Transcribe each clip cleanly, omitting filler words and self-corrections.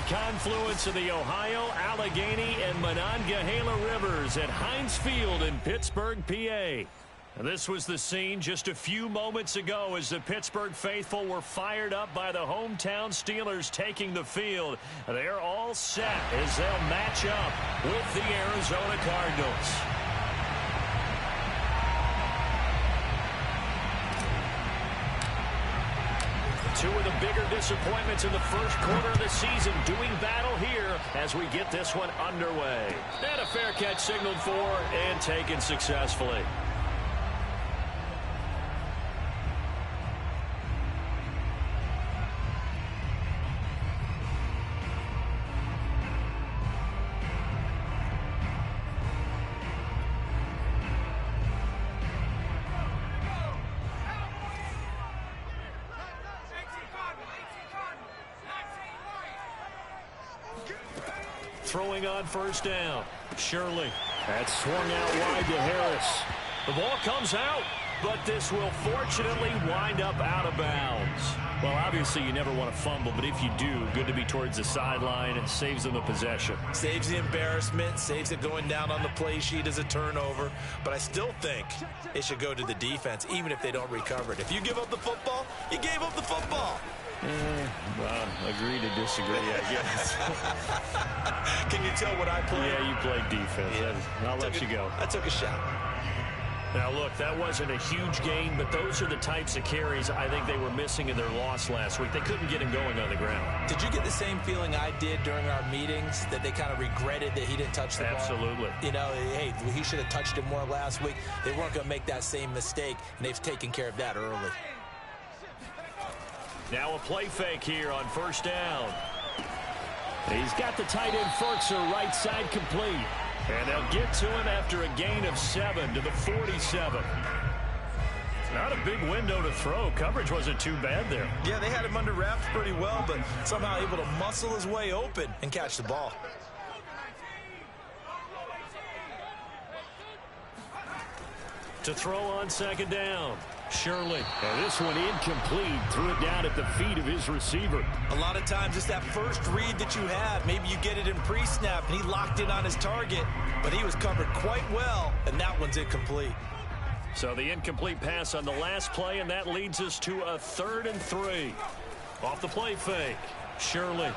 confluence of the Ohio, Allegheny, and Monongahela rivers at Heinz Field in Pittsburgh, PA. This was the scene just a few moments ago as the Pittsburgh faithful were fired up by the hometown Steelers taking the field. They're all set as they'll match up with the Arizona Cardinals. Two of the bigger disappointments in the first quarter of the season doing battle here as we get this one underway. And a fair catch signaled for and taken successfully. Throwing on first down. Shirley. That's swung out wide to Harris. The ball comes out, but this will fortunately wind up out of bounds. Well, obviously you never want to fumble, but if you do, good to be towards the sideline and saves them the possession. Saves the embarrassment, saves it going down on the play sheet as a turnover. But I still think it should go to the defense, even if they don't recover it. If you give up the football, you gave up the football. Agree to disagree, I guess. Can you tell what I played? Yeah, you played defense. Yeah. I'll let you go. I took a shot. Now, look, that wasn't a huge gain, but those are the types of carries I think they were missing in their loss last week. They couldn't get him going on the ground. Did you get the same feeling I did during our meetings, that they kind of regretted that he didn't touch the ball? Absolutely. You know, hey, he should have touched it more last week. They weren't going to make that same mistake, and they've taken care of that early. Now a play fake here on first down. He's got the tight end Ferkser right side complete. And they'll get to him after a gain of 7 to the 47. Not a big window to throw. Coverage wasn't too bad there. Yeah, they had him under wraps pretty well, but somehow able to muscle his way open and catch the ball. To throw on second down. Shirley. And this one incomplete. Threw it down at the feet of his receiver. A lot of times it's that first read that you have. Maybe you get it in pre-snap and he locked in on his target, but he was covered quite well, and that one's incomplete. So the incomplete pass on the last play, and that leads us to a 3rd and 3. Off the play fake. Shirley.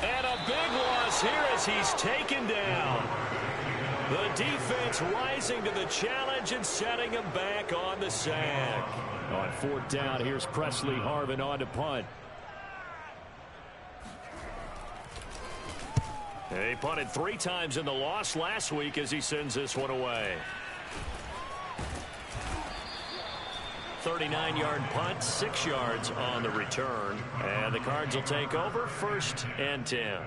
And a big loss here as he's taken down. The defense rising to the challenge and setting him back on the sack. On 4th down, here's Presley Harvin on to punt. He punted 3 times in the loss last week as he sends this one away. 39-yard punt, 6 yards on the return. And the Cards will take over 1st and 10.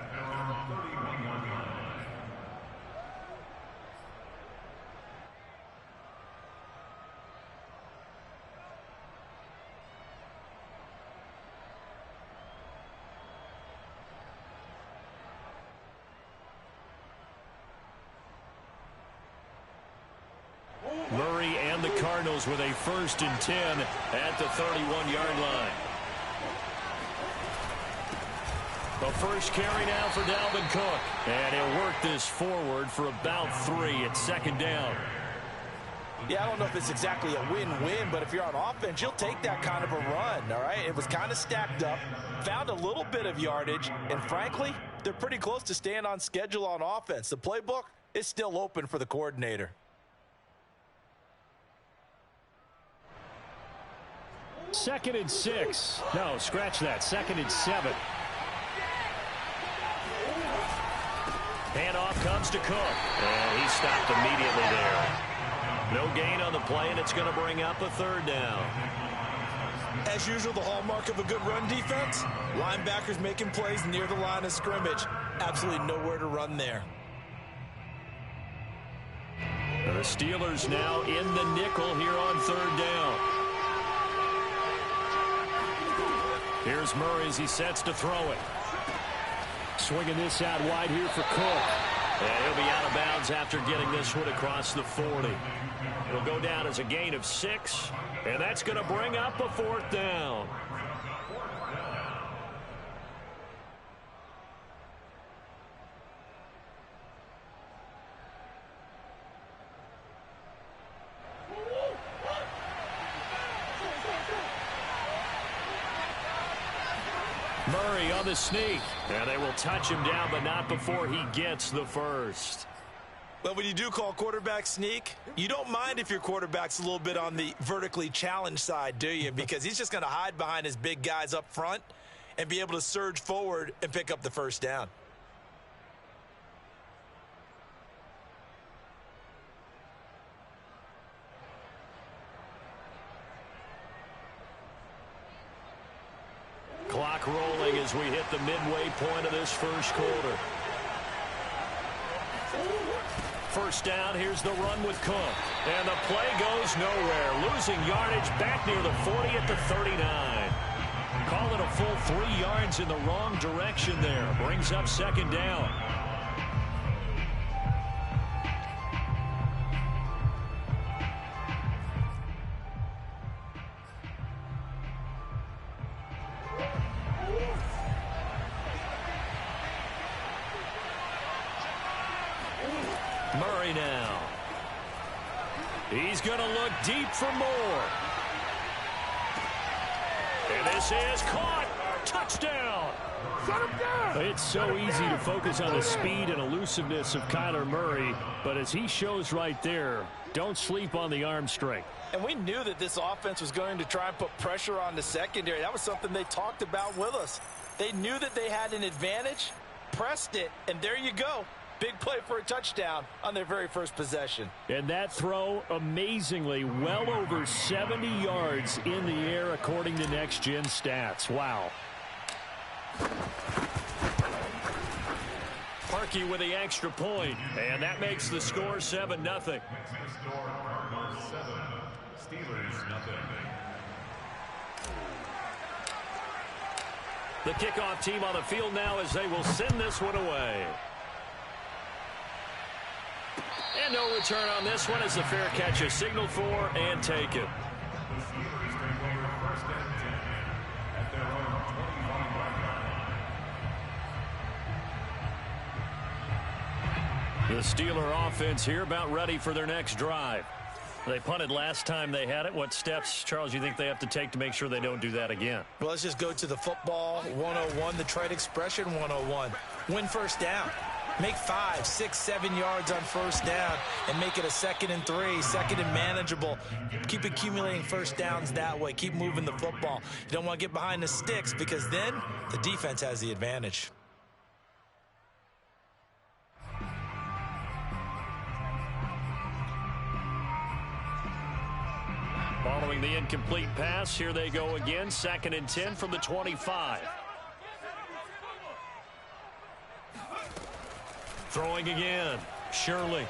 Murray and the Cardinals with a 1st and 10 at the 31-yard line. The first carry now for Dalvin Cook. And he'll work this forward for about 3 at 2nd down. Yeah, I don't know if it's exactly a win-win, but if you're on offense, you'll take that kind of a run, all right? It was kind of stacked up, found a little bit of yardage, and frankly, they're pretty close to staying on schedule on offense. The playbook is still open for the coordinator. Second and 6. No, scratch that. 2nd and 7. Handoff comes to Cook. And he stopped immediately there. No gain on the play, and it's going to bring up a 3rd down. As usual, the hallmark of a good run defense, linebackers making plays near the line of scrimmage. Absolutely nowhere to run there. The Steelers now in the nickel here on 3rd down. Here's Murray as he sets to throw it. Swinging this out wide here for Cook. And he'll be out of bounds after getting this one across the 40. It'll go down as a gain of 6, and that's going to bring up a 4th down. Murray on the sneak. And they will touch him down, but not before he gets the first. Well, when you do call quarterback sneak, you don't mind if your quarterback's a little bit on the vertically challenged side, do you? Because he's just going to hide behind his big guys up front and be able to surge forward and pick up the first down. Clock rolling as we hit the midway point of this first quarter. First down, here's the run with Cook. And the play goes nowhere. Losing yardage back near the 40 at the 39. Call it a full 3 yards in the wrong direction there. Brings up second down. Murray now. He's going to look deep for more. And this is caught. Touchdown. Shut him down. It's so easy to focus on the speed and elusiveness of Kyler Murray, but as he shows right there, don't sleep on the arm strength. And we knew that this offense was going to try and put pressure on the secondary. That was something they talked about with us. They knew that they had an advantage, pressed it, and there you go. Big play for a touchdown on their very first possession. And that throw, amazingly, well over 70 yards in the air, according to Next Gen Stats. Wow. Parkey with the extra point, and that makes the score 7-0. Steelers, nothing. The kickoff team on the field now as they will send this one away. And no return on this one as the fair catch is signaled for and taken. The Steeler offense here about ready for their next drive. They punted last time they had it. What steps, Charles, you think they have to take to make sure they don't do that again? Well, let's just go to the football 101, the trade expression 101. Win first down. Make 5, 6, 7 yards on first down and make it a 2nd and 3, 2nd and manageable. Keep accumulating first downs that way. Keep moving the football. You don't want to get behind the sticks because then the defense has the advantage. Following the incomplete pass, here they go again. 2nd and 10 from the 25. Throwing again. Shirley.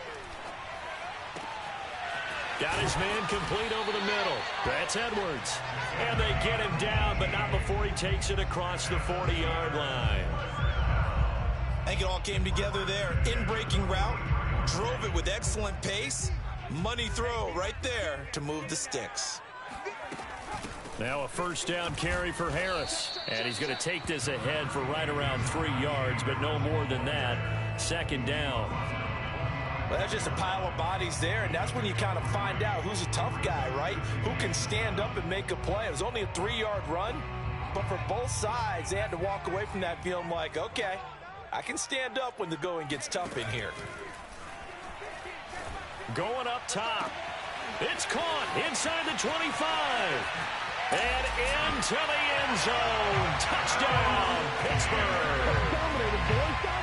Got his man complete over the middle. That's Edwards. And they get him down, but not before he takes it across the 40-yard line. I think it all came together there. In-breaking route. Drove it with excellent pace. Money throw right there to move the sticks. Now a first down carry for Harris. And he's going to take this ahead for right around 3 yards, but no more than that. 2nd down. Well, that's just a pile of bodies there, and that's when you kind of find out who's a tough guy, right? Who can stand up and make a play. It was only a 3-yard run, but for both sides, they had to walk away from that feeling like, okay, I can stand up when the going gets tough in here. Going up top. It's caught inside the 25. And into the end zone. Touchdown, Pittsburgh.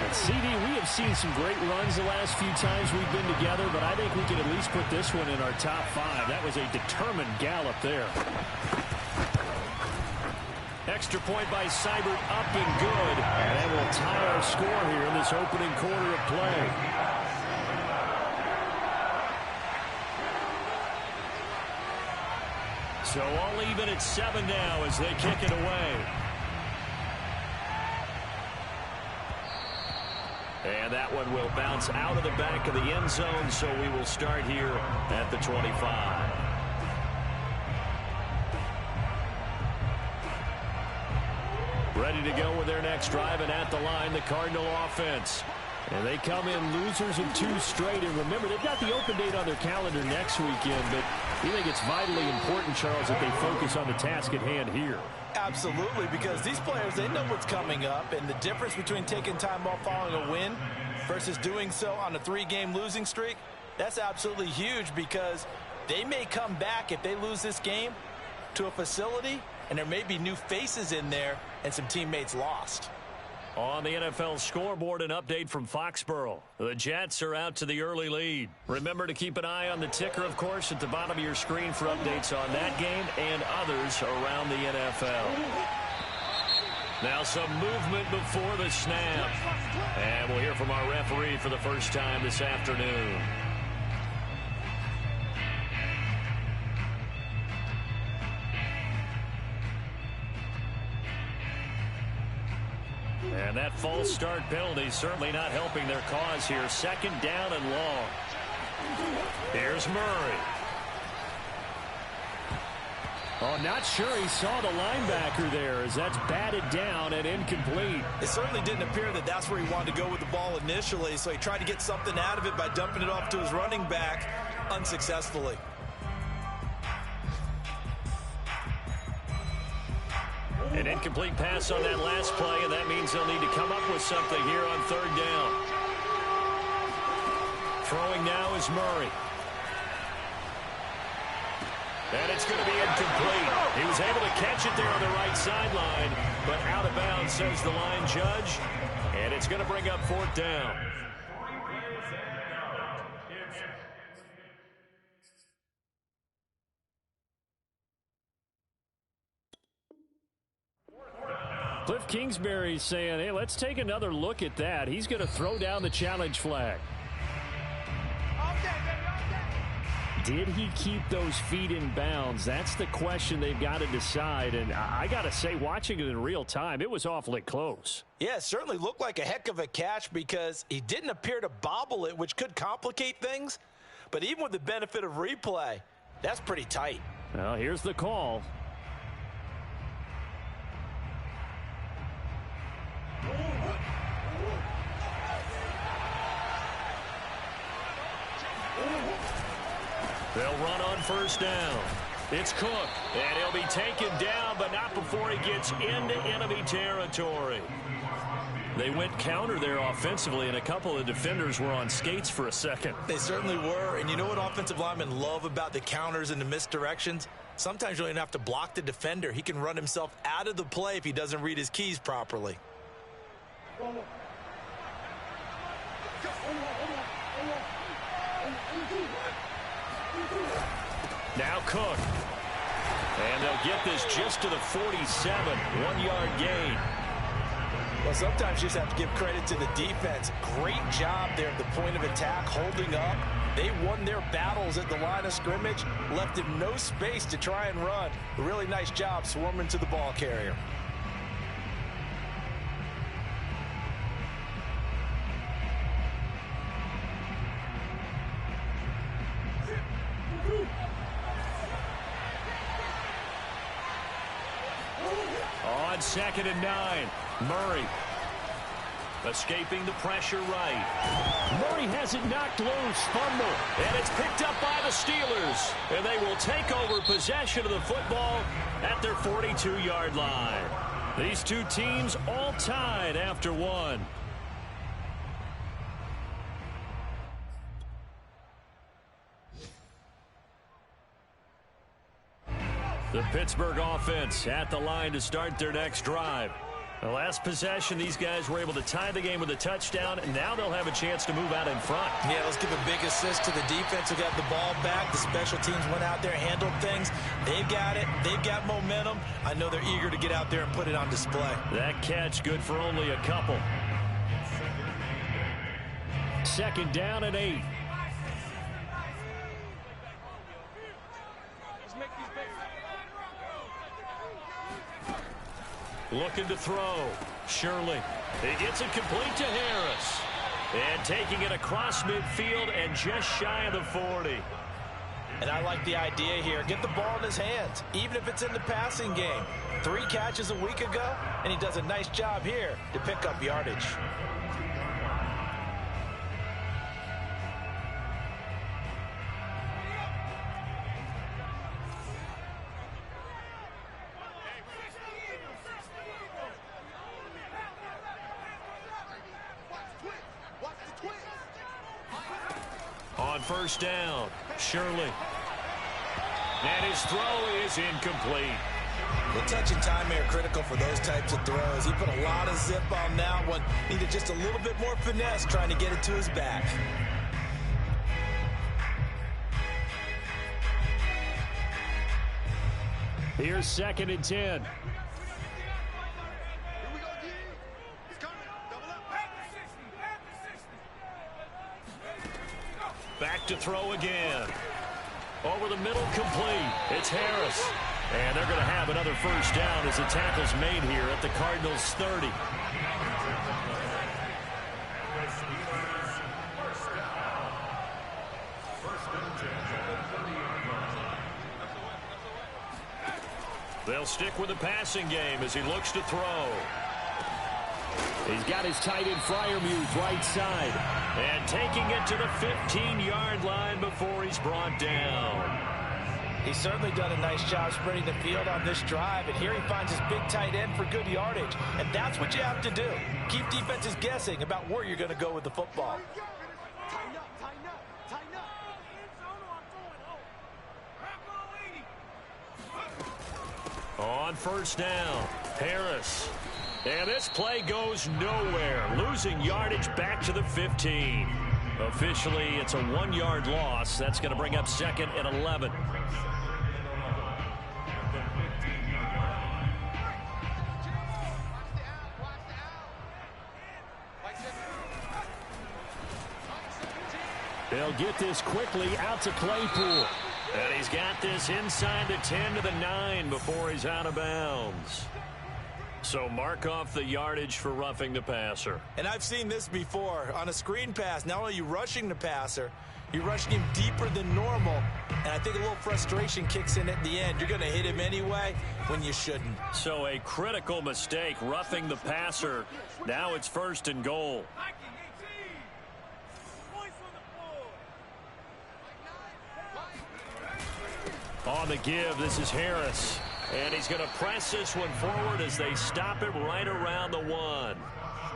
And CD, we have seen some great runs the last few times we've been together, but I think we can at least put this one in our top 5. That was a determined gallop there. Extra point by Seibert, up and good. And that will tie our score here in this opening quarter of play. So all even at 7 now as they kick it away. And that one will bounce out of the back of the end zone, so we will start here at the 25. Ready to go with their next drive, and at the line, the Cardinal offense. And they come in losers of 2 straight. And remember, they've got the open date on their calendar next weekend. But you think it's vitally important, Charles, that they focus on the task at hand here? Absolutely, because these players, they know what's coming up. And the difference between taking time off following a win versus doing so on a 3-game losing streak, that's absolutely huge, because they may come back if they lose this game to a facility, and there may be new faces in there and some teammates lost. On the NFL scoreboard, an update from Foxborough. The Jets are out to the early lead. Remember to keep an eye on the ticker, of course, at the bottom of your screen for updates on that game and others around the NFL. Now some movement before the snap. And we'll hear from our referee for the first time this afternoon. And that false start penalty certainly not helping their cause here. 2nd down and long. Here's Murray. Oh, not sure he saw the linebacker there, as that's batted down and incomplete. It certainly didn't appear that that's where he wanted to go with the ball initially, so he tried to get something out of it by dumping it off to his running back unsuccessfully. An incomplete pass on that last play, and that means they'll need to come up with something here on 3rd down. Throwing now is Murray. And it's going to be incomplete. He was able to catch it there on the right sideline, but out of bounds, says the line judge. And it's going to bring up 4th down. Cliff Kingsbury's saying, hey, let's take another look at that. He's going to throw down the challenge flag. Did he keep those feet in bounds? That's the question they've got to decide. And I got to say, watching it in real time, it was awfully close. Yeah, it certainly looked like a heck of a catch, because he didn't appear to bobble it, which could complicate things. But even with the benefit of replay, that's pretty tight. Well, here's the call. They'll run on 1st down. It's Cook, and he'll be taken down, but not before he gets into enemy territory. They went counter there offensively, and a couple of defenders were on skates for a second. They certainly were, and you know what offensive linemen love about the counters and the misdirections? Sometimes you don't even have to block the defender. He can run himself out of the play if he doesn't read his keys properly. Now Cook. And they'll get this just to the 47. 1-yard gain. Well, sometimes you just have to give credit to the defense. Great job there at the point of attack, holding up. They won their battles at the line of scrimmage, left him no space to try and run. A really nice job swarming to the ball carrier. On 2nd and 9, Murray escaping the pressure right. Murray has it knocked loose, fumble, and it's picked up by the Steelers. And they will take over possession of the football at their 42-yard line. These two teams all tied after 1. The Pittsburgh offense at the line to start their next drive. The last possession, these guys were able to tie the game with a touchdown, and now they'll have a chance to move out in front. Yeah, let's give a big assist to the defense who got the ball back. The special teams went out there, handled things. They've got it. They've got momentum. I know they're eager to get out there and put it on display. That catch good for only a couple. 2nd down and 8. Looking to throw. Shirley. He gets it complete to Harris. And taking it across midfield and just shy of the 40. And I like the idea here. Get the ball in his hands, even if it's in the passing game. 3 catches a week ago, and he does a nice job here to pick up yardage. on first down. Shirley. And his throw is incomplete. The touch and time are critical for those types of throws. He put a lot of zip on that one. Needed just a little bit more finesse trying to get it to his back. Here's 2nd and 10. Back to throw again. Over the middle, complete. It's Harris. And they're going to have another first down as the tackle's made here at the Cardinals' 30. They'll stick with the passing game as he looks to throw. He's got his tight end Freiermuth right side. And taking it to the 15-yard line before he's brought down. He's certainly done a nice job spreading the field on this drive, and here he finds his big tight end for good yardage. And that's what you have to do. Keep defenses guessing about where you're going to go with the football. On first down, Harris. And this play goes nowhere, losing yardage back to the 15. Officially, it's a 1-yard loss. That's going to bring up 2nd and 11. They'll get this quickly out to Claypool. And he's got this inside the 10 to the 9 before he's out of bounds. So mark off the yardage for roughing the passer. And I've seen this before. On a screen pass, not only are you rushing the passer, you're rushing him deeper than normal. And I think a little frustration kicks in at the end. You're going to hit him anyway when you shouldn't. So a critical mistake, roughing the passer. Now it's 1st and goal. On the give, this is Harris. And he's going to press this one forward as they stop him right around the 1.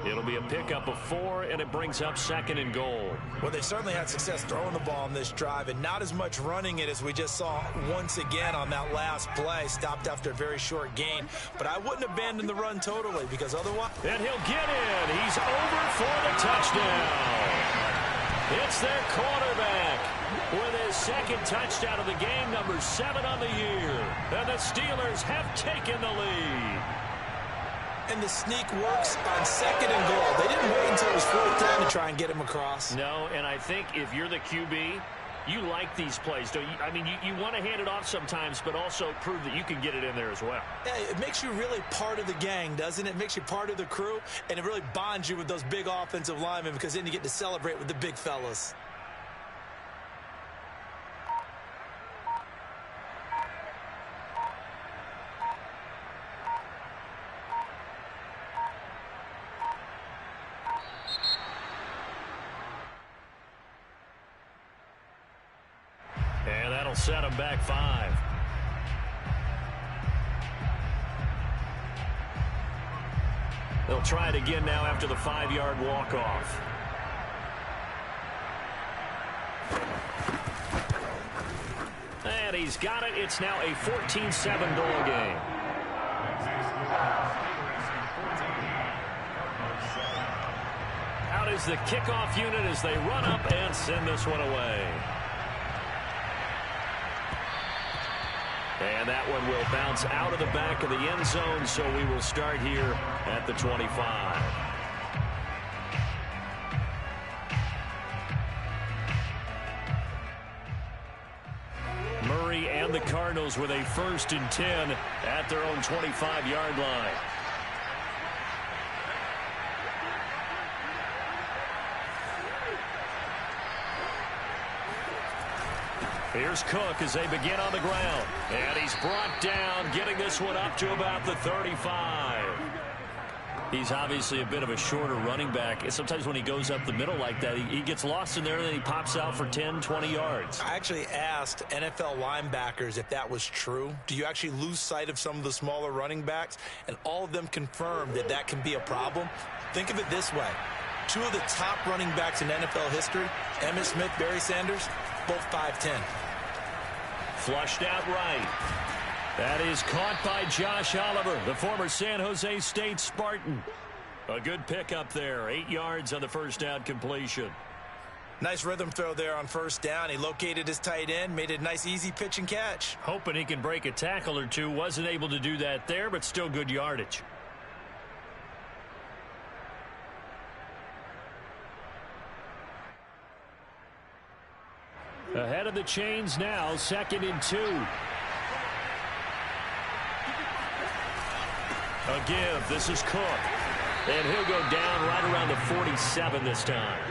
It'll be a pickup of 4, and it brings up 2nd and goal. Well, they certainly had success throwing the ball on this drive, and not as much running it as we just saw once again on that last play. Stopped after a very short gain. But I wouldn't abandon the run totally, because otherwise... And he'll get in. He's over for the touchdown. It's their quarterback with his 2nd touchdown of the game, number 7 on the year. And the Steelers have taken the lead. And the sneak works on 2nd and goal. They didn't wait until it was 4th down to try and get him across. No, and I think if you're the QB, you like these plays, don't you? I mean, you want to hand it off sometimes, but also prove that you can get it in there as well. Yeah, it makes you really part of the gang, doesn't it? It makes you part of the crew, and it really bonds you with those big offensive linemen because then you get to celebrate with the big fellas. And that'll set them back 5. They'll try it again now after the 5-yard walk-off. And he's got it. It's now a 14-7 ball game. Out is the kickoff unit as they run up and send this one away. And that one will bounce out of the back of the end zone, so we will start here at the 25. Murray and the Cardinals with a 1st and 10 at their own 25-yard line. Here's Cook as they begin on the ground. And he's brought down, getting this one up to about the 35. He's obviously a bit of a shorter running back. And sometimes when he goes up the middle like that, he gets lost in there and then he pops out for 10, 20 yards. I actually asked NFL linebackers if that was true. Do you actually lose sight of some of the smaller running backs? And all of them confirmed that that can be a problem. Think of it this way. Two of the top running backs in NFL history, Emmitt Smith, Barry Sanders, both 5'10". Flushed out right. That is caught by Josh Oliver, the former San Jose State Spartan. A good pickup there. 8 yards on the first down completion. Nice rhythm throw there on first down. He located his tight end, made it a nice, easy pitch and catch. Hoping he can break a tackle or two. Wasn't able to do that there, but still good yardage. Ahead of the chains now, 2nd and 2. A give. This is Cook. And he'll go down right around the 47 this time.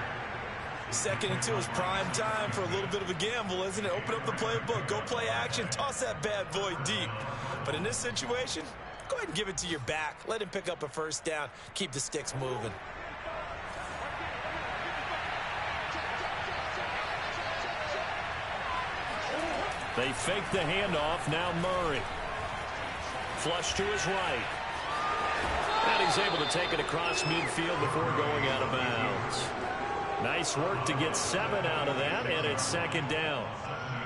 2nd and 2 is prime time for a little bit of a gamble, isn't it? Open up the playbook, go play action, toss that bad boy deep. But in this situation, go ahead and give it to your back. Let him pick up a first down. Keep the sticks moving. They fake the handoff. Now Murray. Flush to his right. And he's able to take it across midfield before going out of bounds. Nice work to get 7 out of that, and it's 2nd down.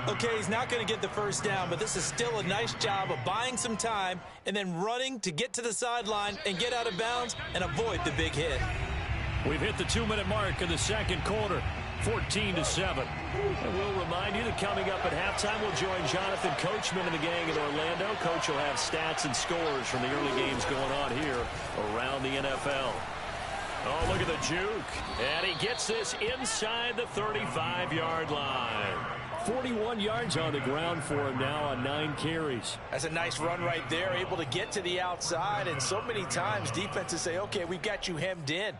Okay, he's not going to get the first down, but this is still a nice job of buying some time and then running to get to the sideline and get out of bounds and avoid the big hit. We've hit the 2-minute mark of the second quarter. 14-7. And we'll remind you that coming up at halftime, we'll join Jonathan Coachman and the gang in Orlando. Coach will have stats and scores from the early games going on here around the NFL. Oh, look at the juke. And he gets this inside the 35-yard line. 41 yards on the ground for him now on 9 carries. That's a nice run right there, able to get to the outside. And so many times defenses say, okay, we've got you hemmed in.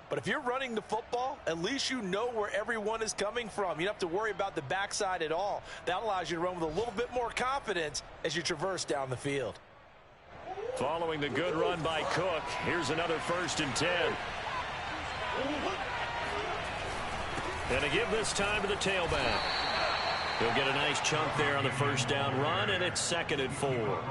But if you're running the football, at least you know where everyone is coming from. You don't have to worry about the backside at all. That allows you to run with a little bit more confidence as you traverse down the field. Following the good run by Cook, here's another 1st and 10. And a give this time to the tailback. He'll get a nice chunk there on the first down run, and it's 2nd and 4.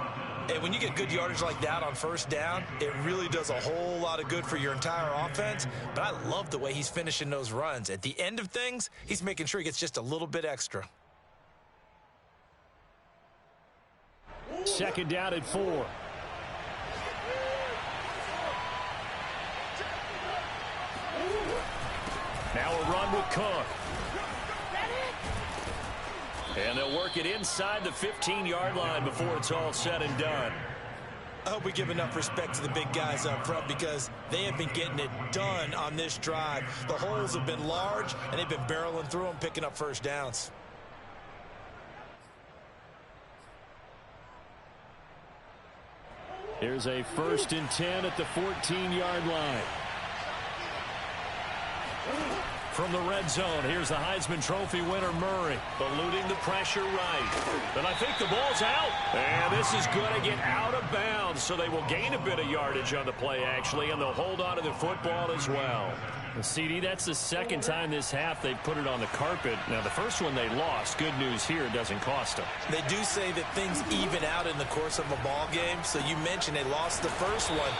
And when you get good yardage like that on first down, it really does a whole lot of good for your entire offense. But I love the way he's finishing those runs. At the end of things, he's making sure he gets just a little bit extra. 2nd down and 4. Now a run with Cook. And they'll work it inside the 15-yard line before it's all said and done. I hope we give enough respect to the big guys up front because they have been getting it done on this drive. The holes have been large, and they've been barreling through them, picking up first downs. Here's a 1st and 10 at the 14-yard line. From the red zone, here's the Heisman Trophy winner, Murray, eluding the pressure right. And I think the ball's out. And this is going to get out of bounds, so they will gain a bit of yardage on the play, actually, and they'll hold on to the football as well. And CD, that's the 2nd time this half they've put it on the carpet. Now, the first one they lost. Good news here, it doesn't cost them. They do say that things even out in the course of a ball game. So you mentioned they lost the first one.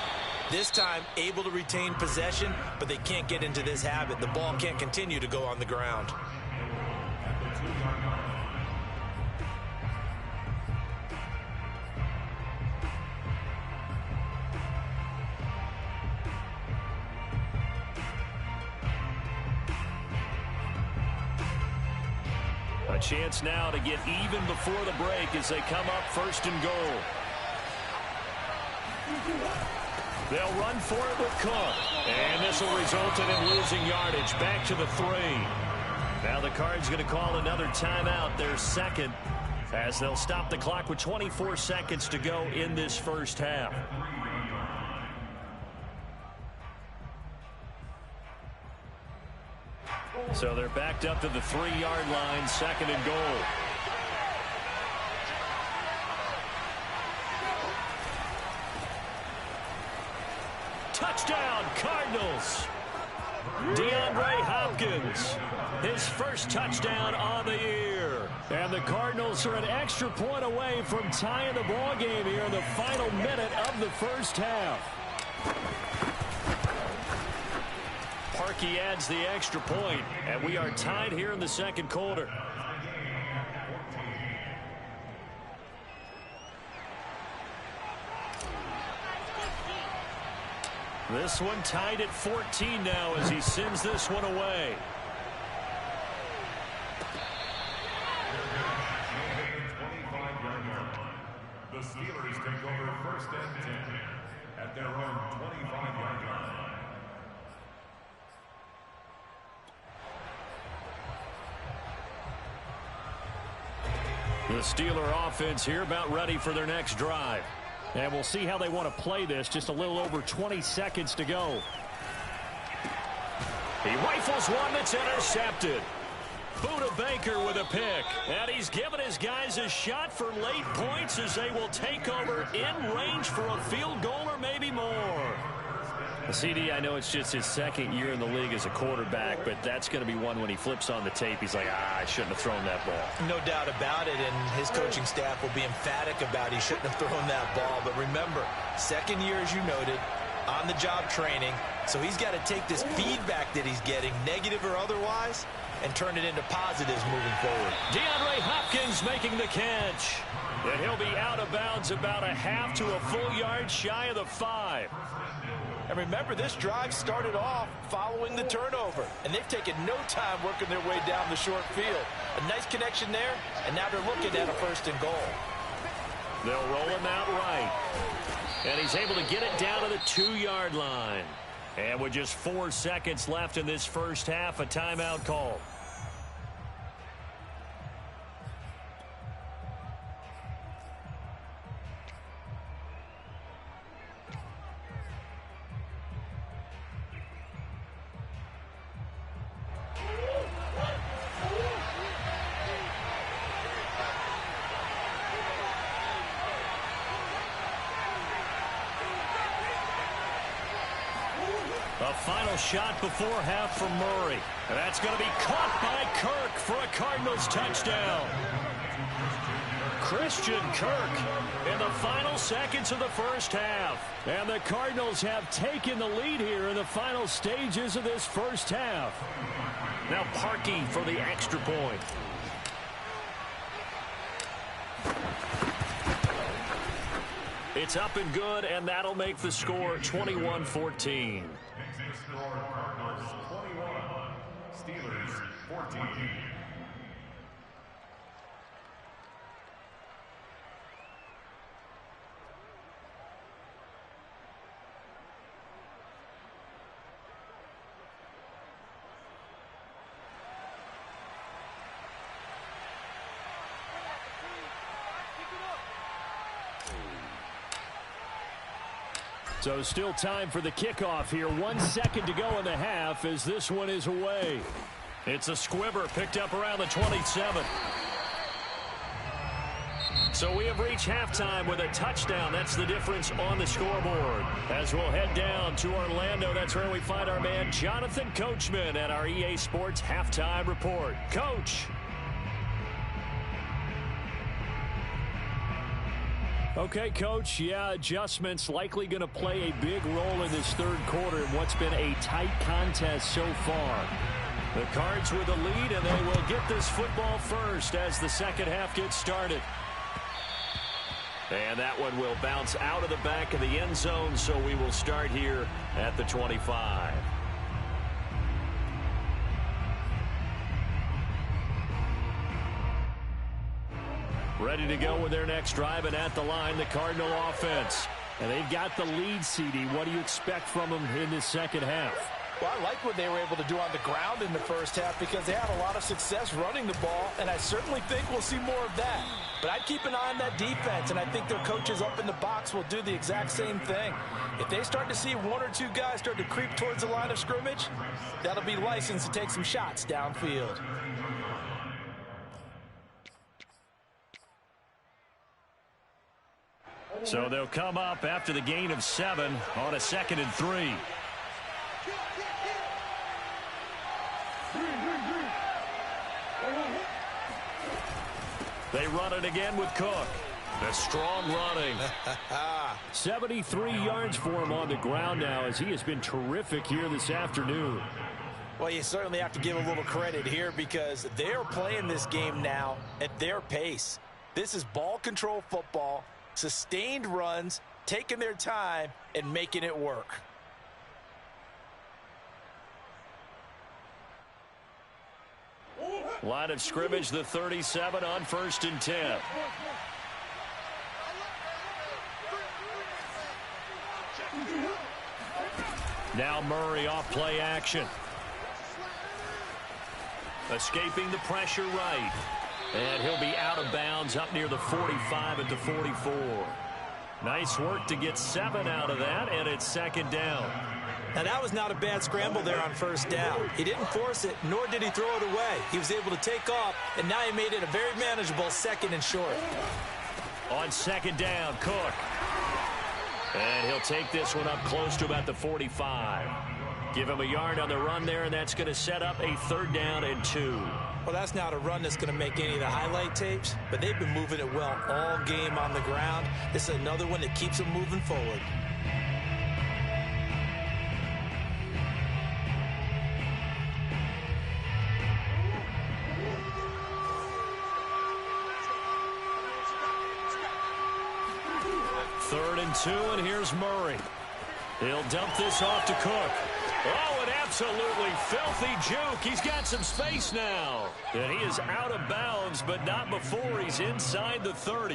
This time, able to retain possession, but they can't get into this habit. The ball can't continue to go on the ground. A chance now to get even before the break as they come up 1st and goal. They'll run for it with Cook. And this will result in him losing yardage back to the 3. Now the Cards going to call another timeout, their 2nd, as they'll stop the clock with 24 seconds to go in this first half. So they're backed up to the 3-yard line, 2nd and goal. Touchdown, Cardinals. DeAndre Hopkins, his first touchdown on the year. And the Cardinals are an extra point away from tying the ball game here in the final minute of the first half. Parkey adds the extra point, and we are tied here in the second quarter. This one tied at 14 now as he sends this one away. The Steelers take over first and 10 at their own 25-yard line. The Steeler offense here about ready for their next drive. And we'll see how they want to play this. Just a little over 20 seconds to go. He rifles one that's intercepted. Budda Baker with a pick. And he's given his guys a shot for late points as they will take over in range for a field goal or maybe more. CD, I know it's just his second year in the league as a quarterback, but that's going to be one when he flips on the tape. He's like, I shouldn't have thrown that ball. No doubt about it, and his coaching staff will be emphatic about he shouldn't have thrown that ball. But remember, second year, as you noted, on-the-job training, so he's got to take this feedback that he's getting, negative or otherwise, and turn it into positives moving forward. DeAndre Hopkins making the catch. And he'll be out of bounds about a half to a full yard shy of the 5. And remember, this drive started off following the turnover, and they've taken no time working their way down the short field. A nice connection there, and now they're looking at a 1st and goal. They'll roll him out right. And he's able to get it down to the 2-yard line. And with just 4 seconds left in this first half, a timeout call. A final shot before half from Murray. And that's going to be caught by Kirk for a Cardinals touchdown. Christian Kirk in the final seconds of the first half. And the Cardinals have taken the lead here in the final stages of this first half. Now Parkey for the extra point. It's up and good, and that'll make the score 21-14. Cardinals 21, Steelers 14. So still time for the kickoff here. 1 second to go in the half as this one is away. It's a squibber picked up around the 27. So we have reached halftime with a touchdown. That's the difference on the scoreboard. As we'll head down to Orlando, that's where we find our man Jonathan Coachman at our EA Sports Halftime Report. Coach. Okay, Coach, yeah, adjustments likely going to play a big role in this third quarter in what's been a tight contest so far. The Cards with the lead, and they will get this football first as the second half gets started. And that one will bounce out of the back of the end zone, so we will start here at the 25. Ready to go with their next drive, and at the line, the Cardinal offense. And they've got the lead, CD. What do you expect from them in this second half? Well, I like what they were able to do on the ground in the first half because they had a lot of success running the ball, and I certainly think we'll see more of that. But I'd keep an eye on that defense, and I think their coaches up in the box will do the exact same thing. If they start to see 1 or 2 guys start to creep towards the line of scrimmage, that'll be licensed to take some shots downfield. So they'll come up after the gain of 7 on a 2nd and 3. They run it again with Cook. The strong running. 73 yards for him on the ground now as he has been terrific here this afternoon. Well, you certainly have to give a little credit here because they're playing this game now at their pace. This is ball control football, sustained runs, taking their time, and making it work. Line of scrimmage, the 37 on 1st and 10. Now Murray off play action. Escaping the pressure right. And he'll be out of bounds up near the 45 at the 44. Nice work to get 7 out of that, and it's 2nd down. Now, that was not a bad scramble there on 1st down. He didn't force it, nor did he throw it away. He was able to take off, and now he made it a very manageable 2nd and short. On 2nd down, Cook. And he'll take this one up close to about the 45. Give him a yard on the run there, and that's going to set up a 3rd down and 2. Well, that's not a run that's going to make any of the highlight tapes, but they've been moving it well all game on the ground. This is another one that keeps them moving forward. Third and 2, and here's Murray. He'll dump this off to Cook. Oh, an absolutely filthy juke. He's got some space now. And he is out of bounds, but not before he's inside the 30.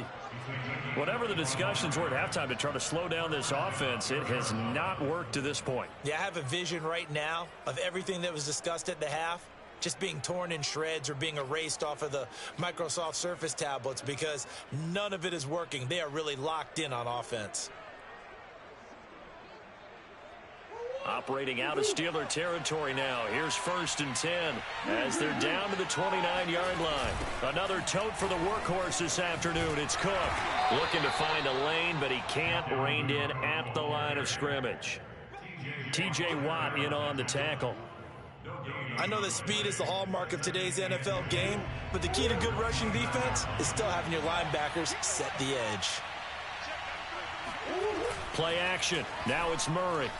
Whatever the discussions were at halftime to try to slow down this offense, it has not worked to this point. Yeah, I have a vision right now of everything that was discussed at the half just being torn in shreds or being erased off of the Microsoft Surface tablets because none of it is working. They are really locked in on offense. Operating out of Steeler territory now. Here's 1st and 10 as they're down to the 29-yard line. Another tote for the workhorse this afternoon. It's Cook looking to find a lane, but he can't. Reined in at the line of scrimmage. T.J. Watt in on the tackle. I know that speed is the hallmark of today's NFL game, but the key to good rushing defense is still having your linebackers set the edge. Play action. Now it's Murray.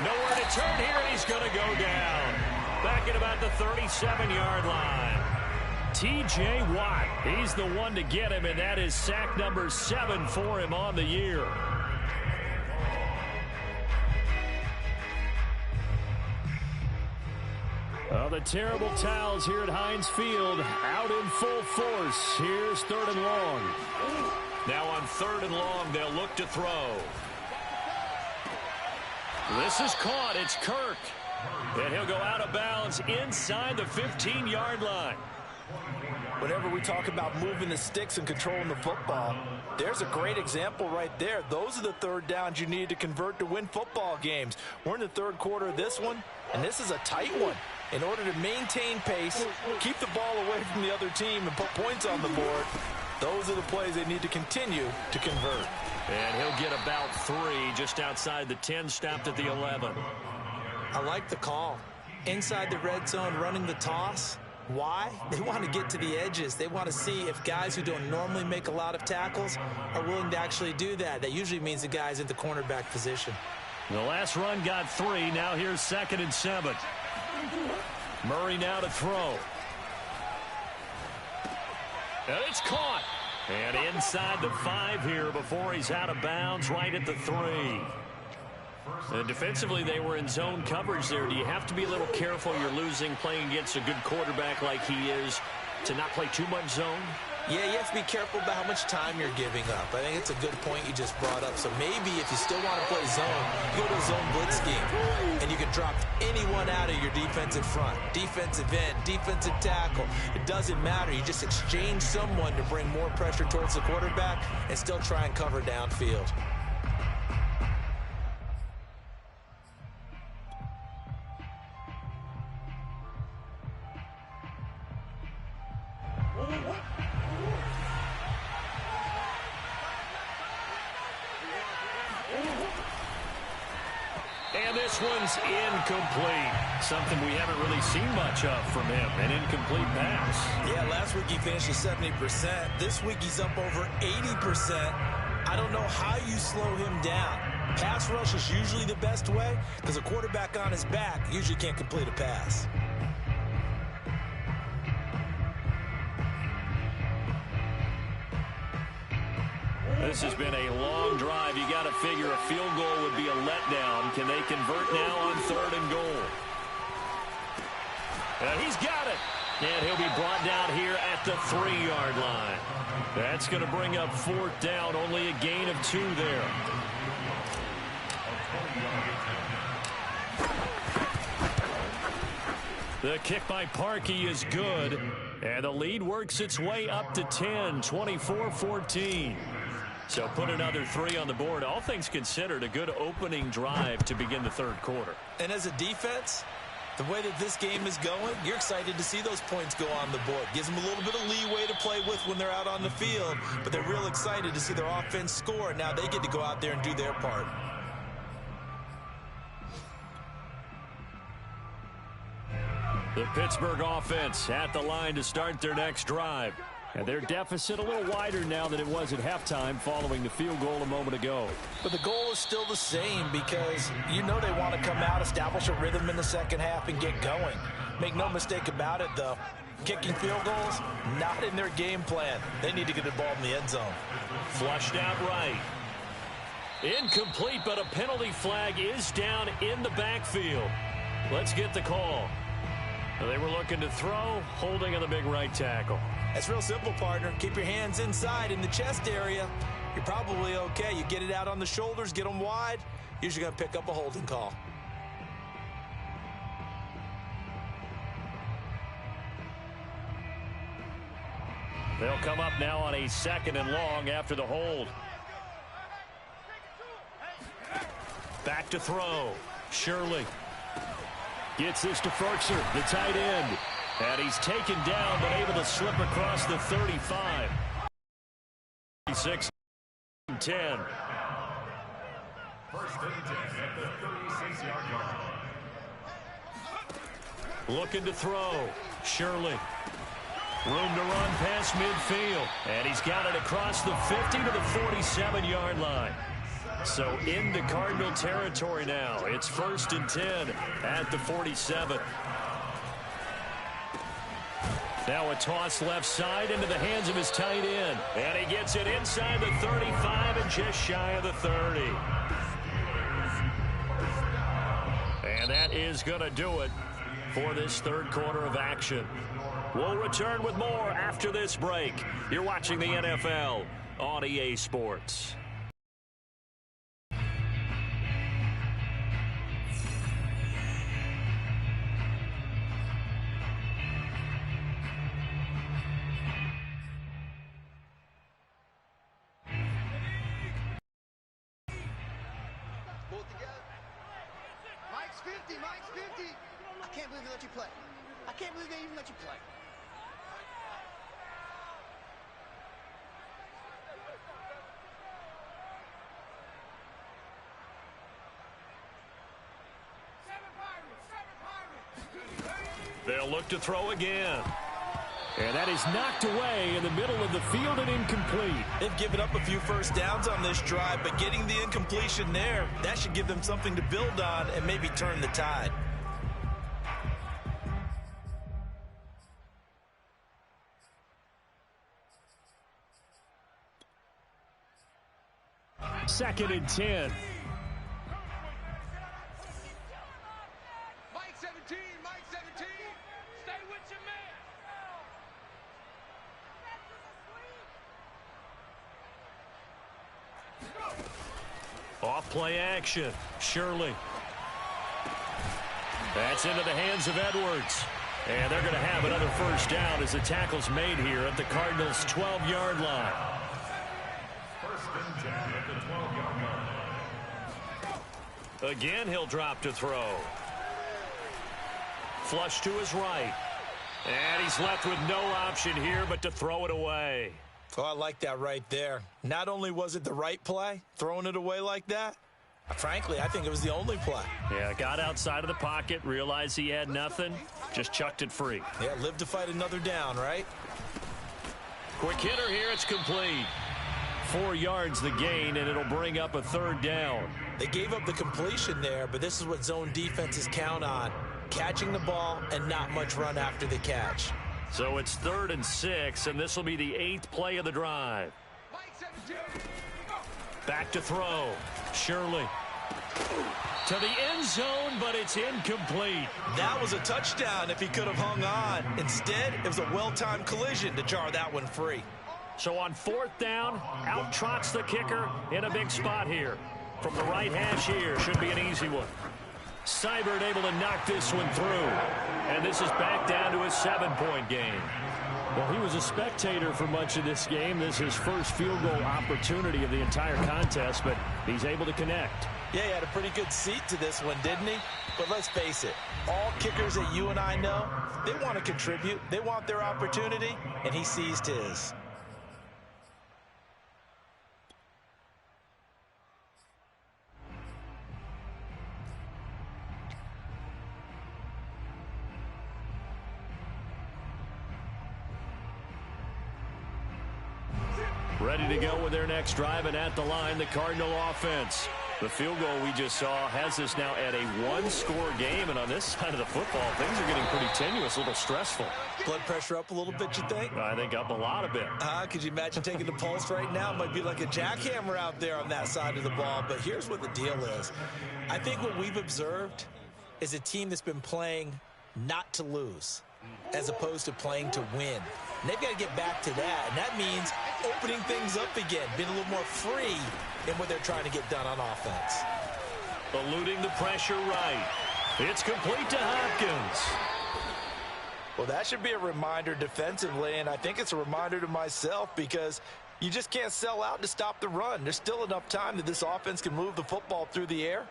Nowhere to turn here, and he's going to go down. Back at about the 37-yard line. T.J. Watt, he's the one to get him, and that is sack number 7 for him on the year. Well, the terrible towels here at Heinz Field out in full force. Here's 3rd and long. Now on 3rd and long, they'll look to throw. This is caught. It's Kirk. And he'll go out of bounds inside the 15-yard line. Whenever we talk about moving the sticks and controlling the football, there's a great example right there. Those are the 3rd downs you need to convert to win football games. We're in the 3rd quarter of this one, and this is a tight one. In order to maintain pace, keep the ball away from the other team, and put points on the board, those are the plays they need to continue to convert. And he'll get about 3 just outside the 10, stopped at the 11. I like the call. Inside the red zone, running the toss. Why? They want to get to the edges. They want to see if guys who don't normally make a lot of tackles are willing to actually do that. That usually means the guy's in the cornerback position. The last run got 3. Now here's 2nd and 7. Murray now to throw. And it's caught. And inside the 5 here before he's out of bounds right at the 3. And defensively, they were in zone coverage there. Do you have to be a little careful? You're losing playing against a good quarterback like he is to not play too much zone? Yeah, you have to be careful about how much time you're giving up. I think it's a good point you just brought up. So maybe if you still want to play zone, you go to a zone blitz scheme, and you can drop anyone out of your defensive front, defensive end, defensive tackle. It doesn't matter. You just exchange someone to bring more pressure towards the quarterback and still try and cover downfield. And this one's incomplete. Something we haven't really seen much of from him, an incomplete pass. Yeah, last week he finished at 70%. This week he's up over 80%. I don't know how you slow him down. Pass rush is usually the best way because a quarterback on his back usually can't complete a pass. This has been a long drive. You got to figure a field goal would be a letdown. Can they convert now on 3rd and goal? He's got it. And he'll be brought down here at the 3-yard line. That's going to bring up 4th down. Only a gain of 2 there. The kick by Parkey is good. And the lead works its way up to 10, 24-14. So put another 3 on the board. All things considered, a good opening drive to begin the 3rd quarter. And as a defense, the way that this game is going, you're excited to see those points go on the board. Gives them a little bit of leeway to play with when they're out on the field, but they're real excited to see their offense score. Now they get to go out there and do their part. The Pittsburgh offense at the line to start their next drive. And their deficit a little wider now than it was at halftime following the field goal a moment ago. But the goal is still the same because you know they want to come out, establish a rhythm in the second half, and get going. Make no mistake about it, though. Kicking field goals, not in their game plan. They need to get the ball in the end zone. Flushed out right. Incomplete, but a penalty flag is down in the backfield. Let's get the call. They were looking to throw, holding on the big right tackle. That's real simple, partner. Keep your hands inside in the chest area. You're probably okay. You get it out on the shoulders, get them wide. Usually going to pick up a holding call. They'll come up now on a 2nd and long after the hold. Back to throw. Shirley gets this to Firkser, the tight end. And he's taken down, but able to slip across the 35. 6-10. 1st and 10 at the 36-yard line. Looking to throw. Shirley. Room to run past midfield. And he's got it across the 50 to the 47-yard line. So into Cardinal territory now. It's 1st and 10 at the 47. Now a toss left side into the hands of his tight end. And he gets it inside the 35 and just shy of the 30. And that is going to do it for this 3rd quarter of action. We'll return with more after this break. You're watching the NFL on EA Sports. They'll look to throw again. And that is knocked away in the middle of the field and incomplete. They've given up a few first downs on this drive, but getting the incompletion there, that should give them something to build on and maybe turn the tide. Second and 10. Mike 17, Mike 17. Stay with your man. Off play action. Shirley. That's into the hands of Edwards. And they're going to have another first down as the tackle's made here at the Cardinals' 12-yard line. 1st and 10 at the 12-yard line. Again, he'll drop to throw. Flush to his right. And he's left with no option here but to throw it away. Oh, I like that right there. Not only was it the right play, throwing it away like that, frankly, I think it was the only play. Yeah, got outside of the pocket, realized he had nothing, just chucked it free. Yeah, live to fight another down, right? Quick hitter here, it's complete. 4 yards the gain, and it'll bring up a third down. They gave up the completion there, but this is what zone defenses count on. Catching the ball and not much run after the catch. So it's 3rd and 6, and this will be the 8th play of the drive. Back to throw. Shirley. To the end zone, but it's incomplete. That was a touchdown if he could have hung on. Instead, it was a well-timed collision to jar that one free. So on 4th down, out trots the kicker in a big spot here. From the right hash here, should be an easy one. Seibert able to knock this one through. And this is back down to a 7-point game. Well, he was a spectator for much of this game. This is his first field goal opportunity of the entire contest, but he's able to connect. Yeah, he had a pretty good seat to this one, didn't he? But let's face it, all kickers that you and I know, they want to contribute. They want their opportunity, and he seized his. Ready to go with their next drive, and at the line, the Cardinal offense. The field goal we just saw has us now at a 1-score game, and on this side of the football, things are getting pretty tenuous, a little stressful. Blood pressure up a little bit, you think? I think up a lot of bit. Could you imagine taking the pulse right now? It might be like a jackhammer out there on that side of the ball, but here's what the deal is. I think what we've observed is a team that's been playing not to lose as opposed to playing to win. And they've got to get back to that, and that means opening things up again, being a little more free in what they're trying to get done on offense. Eluding the pressure right. It's complete to Hopkins. Well, that should be a reminder defensively, and I think it's a reminder to myself because you just can't sell out to stop the run. There's still enough time that this offense can move the football through the air,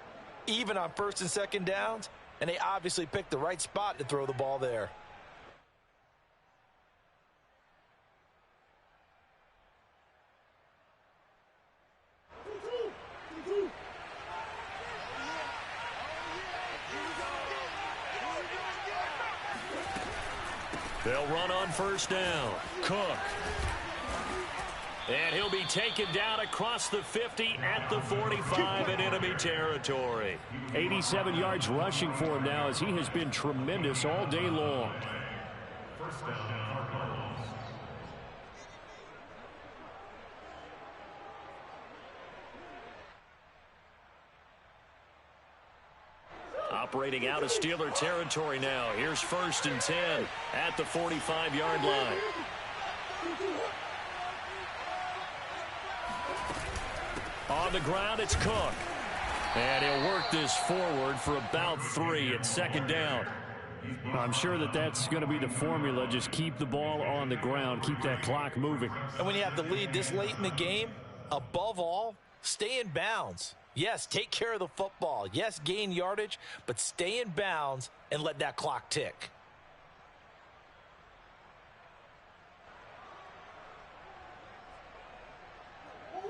even on 1st and 2nd downs, and they obviously picked the right spot to throw the ball there. They'll run on 1st down. Cook. And he'll be taken down across the 50 at the 45 in enemy territory. 87 yards rushing for him now as he has been tremendous all day long. 1st down, Cardinals. Operating out of Steeler territory now. Here's 1st and 10 at the 45-yard line. On the ground, it's Cook. And he'll work this forward for about 3 at 2nd down. I'm sure that that's going to be the formula. Just keep the ball on the ground. Keep that clock moving. And when you have the lead this late in the game, above all, stay in bounds. Yes, take care of the football. Yes, gain yardage, but stay in bounds and let that clock tick.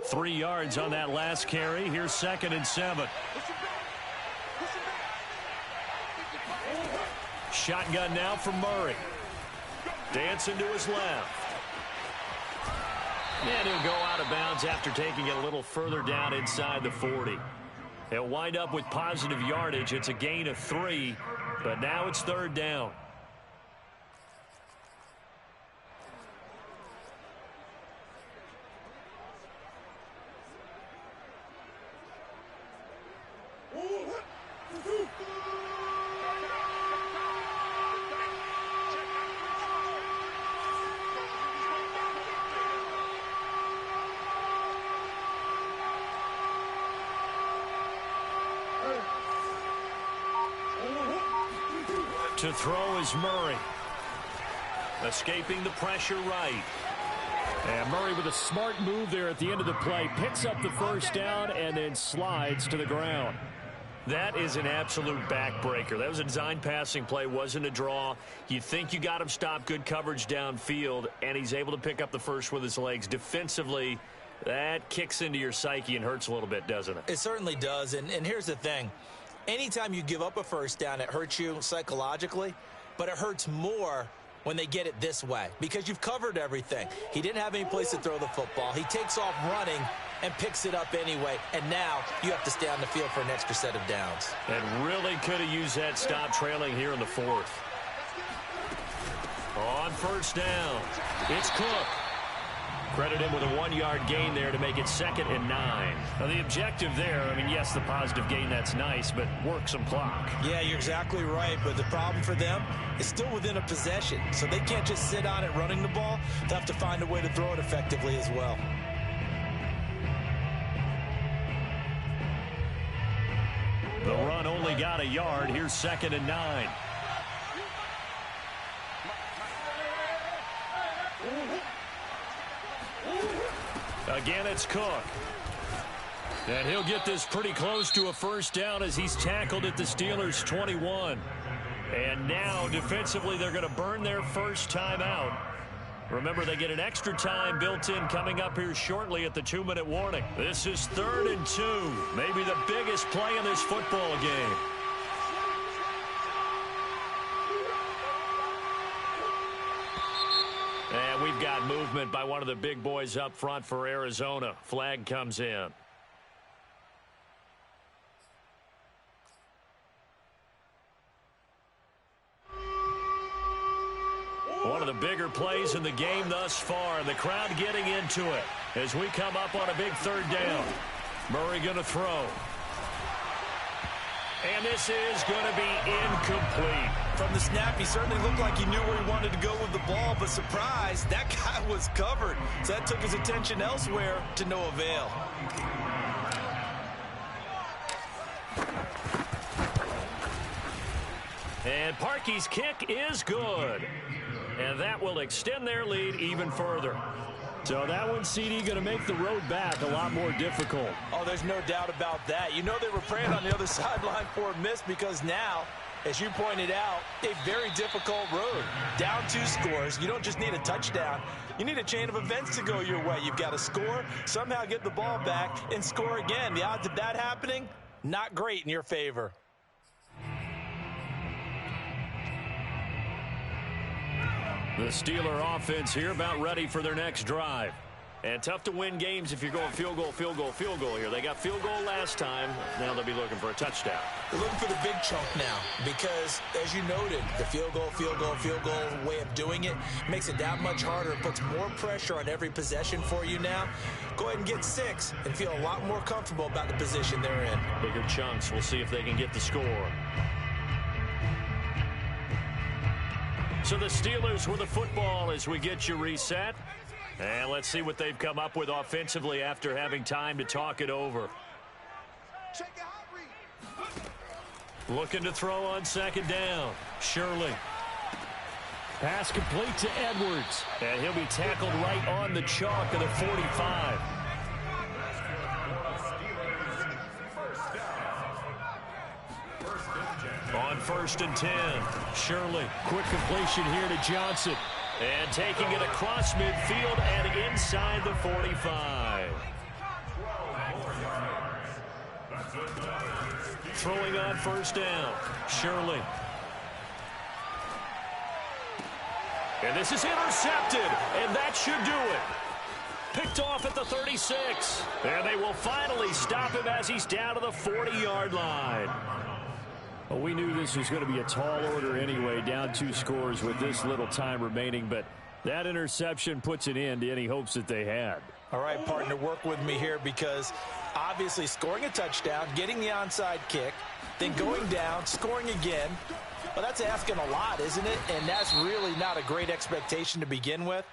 Three yards on that last carry. Here's 2nd and 7. Shotgun now from Murray. Dancing to his left. And he'll go out of bounds after taking it a little further down inside the 40. He'll wind up with positive yardage. It's a gain of 3, but now it's 3rd down. To throw is Murray. Escaping the pressure right. And Murray with a smart move there at the end of the play. Picks up the 1st down and then slides to the ground. That is an absolute backbreaker. That was a design passing play, wasn't a draw. You think you got him stopped, good coverage downfield, and he's able to pick up the first with his legs. Defensively, that kicks into your psyche and hurts a little bit, doesn't it? It certainly does, and here's the thing. Anytime you give up a 1st down, it hurts you psychologically, but it hurts more when they get it this way because you've covered everything. He didn't have any place to throw the football. He takes off running, and picks it up anyway. And now you have to stay on the field for an extra set of downs. And really could have used that stop trailing here in the fourth. On first down, it's Cook. Credit him with a 1-yard gain there to make it 2nd and 9. Now the objective there, I mean, yes, the positive gain, that's nice, but work some clock. Yeah, you're exactly right, but the problem for them is still within a possession, so they can't just sit on it running the ball. They'll have to find a way to throw it effectively as well. The run only got a yard. Here's 2nd and 9. Again, it's Cook. And he'll get this pretty close to a first down as he's tackled at the Steelers' 21. And now, defensively, they're going to burn their first time out. Remember, they get an extra time built in coming up here shortly at the 2-minute warning. This is 3rd and 2. Maybe the biggest play in this football game. And we've got movement by one of the big boys up front for Arizona. Flag comes in. One of the bigger plays in the game thus far. The crowd getting into it as we come up on a big 3rd down. Murray going to throw. And this is going to be incomplete. From the snap, he certainly looked like he knew where he wanted to go with the ball, but surprise, that guy was covered. So that took his attention elsewhere to no avail. And Parkey's kick is good. And that will extend their lead even further. So that one, CD, going to make the road back a lot more difficult. Oh, there's no doubt about that. You know they were praying on the other sideline for a miss because now, as you pointed out, a very difficult road. Down 2 scores. You don't just need a touchdown. You need a chain of events to go your way. You've got to score, somehow get the ball back, and score again. The odds of that happening, not great in your favor. The Steeler offense here about ready for their next drive. And tough to win games if you're going field goal, field goal, field goal here. They got field goal last time. Now they'll be looking for a touchdown. They're looking for the big chunk now because, as you noted, the field goal way of doing it makes it that much harder. It puts more pressure on every possession for you now. Go ahead and get 6 and feel a lot more comfortable about the position they're in. Bigger chunks. We'll see if they can get the score. So the Steelers with the football as we get you reset. And let's see what they've come up with offensively after having time to talk it over. Looking to throw on 2nd down. Shirley. Pass complete to Edwards. And he'll be tackled right on the chalk of the 45. On 1st and 10, Shirley. Quick completion here to Johnson. And taking it across midfield and inside the 45. Throwing on 1st down, Shirley. And this is intercepted, and that should do it. Picked off at the 36. And they will finally stop him as he's down to the 40-yard line. Well, we knew this was going to be a tall order anyway, down 2 scores with this little time remaining, but that interception puts an end to any hopes that they had. All right, partner, work with me here because obviously scoring a touchdown, getting the onside kick, then going down, scoring again, well, that's asking a lot, isn't it? And that's really not a great expectation to begin with.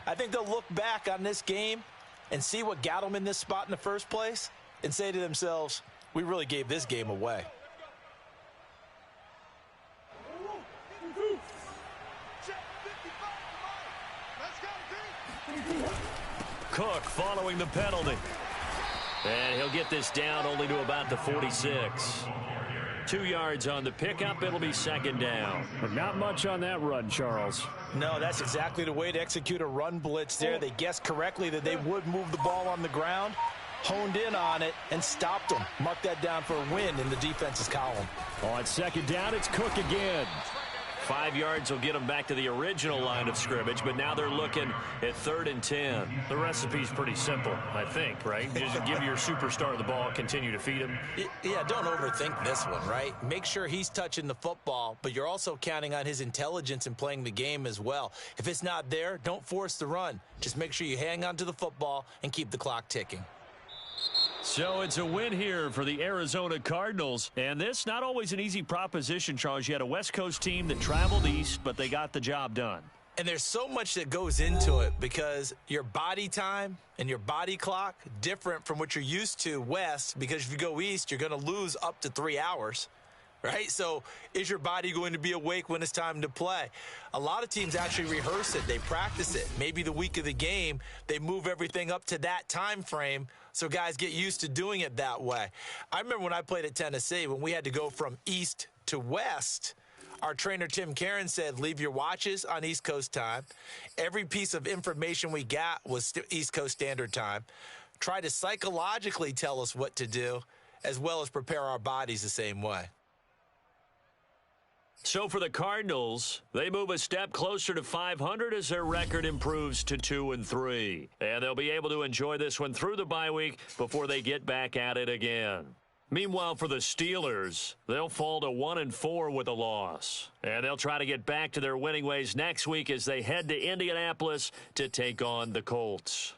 I think they'll look back on this game and see what got them in this spot in the first place and say to themselves, we really gave this game away. Cook following the penalty. And he'll get this down only to about the 46. 2 yards on the pickup. It'll be 2nd down. But not much on that run, Charles. No, that's exactly the way to execute a run blitz there. They guessed correctly that they would move the ball on the ground, honed in on it, and stopped them. Mark that down for a win in the defense's column. On 2nd down, it's Cook again. 5 yards will get them back to the original line of scrimmage, but now they're looking at 3rd and 10. The recipe's pretty simple, I think, right? Just give your superstar the ball, continue to feed him. Yeah, don't overthink this one, right? Make sure he's touching the football, but you're also counting on his intelligence in playing the game as well. If it's not there, don't force the run. Just make sure you hang on to the football and keep the clock ticking. So it's a win here for the Arizona Cardinals. And this, not always an easy proposition, Charles. You had a West Coast team that traveled east, but they got the job done. And there's so much that goes into it because your body time and your body clock different from what you're used to west, because if you go east, you're going to lose up to 3 hours. Right? So is your body going to be awake when it's time to play? A lot of teams actually rehearse it. They practice it. Maybe the week of the game, they move everything up to that time frame so guys get used to doing it that way. I remember when I played at Tennessee, when we had to go from east to west, our trainer Tim Karen said, leave your watches on East Coast time. Every piece of information we got was East Coast Standard Time. Try to psychologically tell us what to do, as well as prepare our bodies the same way. So for the Cardinals, they move a step closer to 500 as their record improves to 2-3. And they'll be able to enjoy this one through the bye week before they get back at it again. Meanwhile, for the Steelers, they'll fall to 1-4 with a loss. And they'll try to get back to their winning ways next week as they head to Indianapolis to take on the Colts.